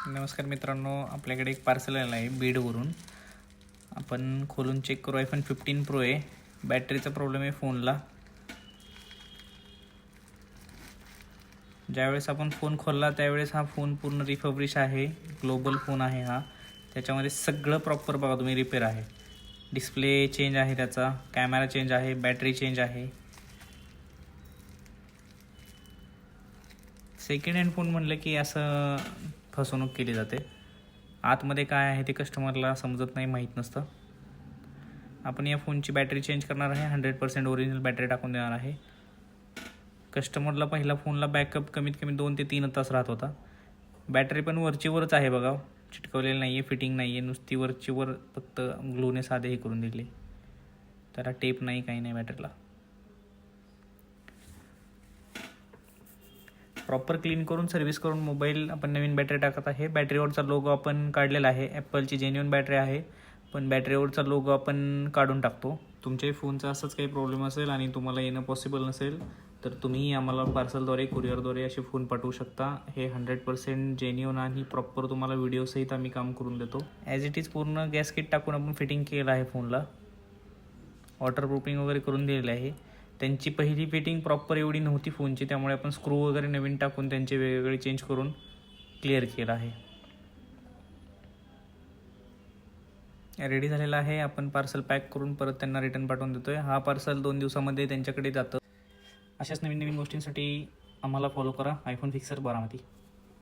नमस्कार मित्रांनो, आपल्याकडे एक पार्सल आलं आहे बीडवरून. आपण खोलून चेक करू. iPhone 15 Pro आहे. बॅटरीचा प्रॉब्लेम आहे फोनला. ज्यावेळेस आपण फोन खोलला त्यावेळेस हा फोन पूर्ण रिफर्बिश आहे. ग्लोबल फोन आहे हा. त्याच्यामध्ये सगळं प्रॉपर बघा तुम्ही रिपेअर आहे. डिस्प्ले चेंज आहे, त्याचा कॅमेरा चेंज आहे, बॅटरी चेंज आहे. सेकंड हँड फोन म्हणलं की असं फसवणूक केली जाते. आतमध्ये काय आहे ते कस्टमरला समजत नाही, माहीत नसतं. आपण या फोनची बॅटरी चेंज करणार आहे. 100% ओरिजिनल बॅटरी टाकून देणार आहे. कस्टमरला पहिला फोनला बॅकअप कमीत कमी 2 ते 3 तास राहत होता. बॅटरी पण वरचीवरच आहे बघा, चिटकवलेली नाही आहे, फिटिंग नाही आहे, नुसती वरचीवर फक्त ग्लूने साधे हे करून दिले. त्याला टेप नाही, काही नाही बॅटरीला. प्रॉपर क्लीन करून सर्व्हिस करून मोबाईल आपण नवीन बॅटरी टाकत आहे. बॅटरीवरचा लोगो आपण काढलेला आहे. ॲपलची जेन्युइन बॅटरी आहे, पण बॅटरीवरचा लोगो आपण काढून टाकतो. तुमच्याही फोनचा असंच काही प्रॉब्लेम असेल आणि तुम्हाला येणं पॉसिबल नसेल तर तुम्ही आम्हाला पार्सलद्वारे, कुरिअरद्वारे असे फोन पाठवू शकता. हे 100% जेन्युइन आणि प्रॉपर तुम्हाला व्हिडिओसहित आम्ही काम करून देतो. ॲज इट इज पूर्ण गॅस किट टाकून आपण फिटिंग केलं आहे फोनला. वॉटरप्रूफिंग वगैरे करून दिलेलं आहे. त्यांची पहिली फिटिंग प्रॉपर एवढी नव्हती फोनची, त्यामुळे आपण स्क्रू वगैरे नवीन टाकून त्यांचे वेगवेगळे चेंज करून क्लिअर केलं आहे. रेडी झालेला आहे. आपण पार्सल पॅक करून परत त्यांना रिटर्न पाठवून देतो आहे. हा पार्सल 2 दिवसामध्ये त्यांच्याकडे जातं. अशाच नवीन नवीन गोष्टींसाठी आम्हाला फॉलो करा. iPhone Fixer Baramati.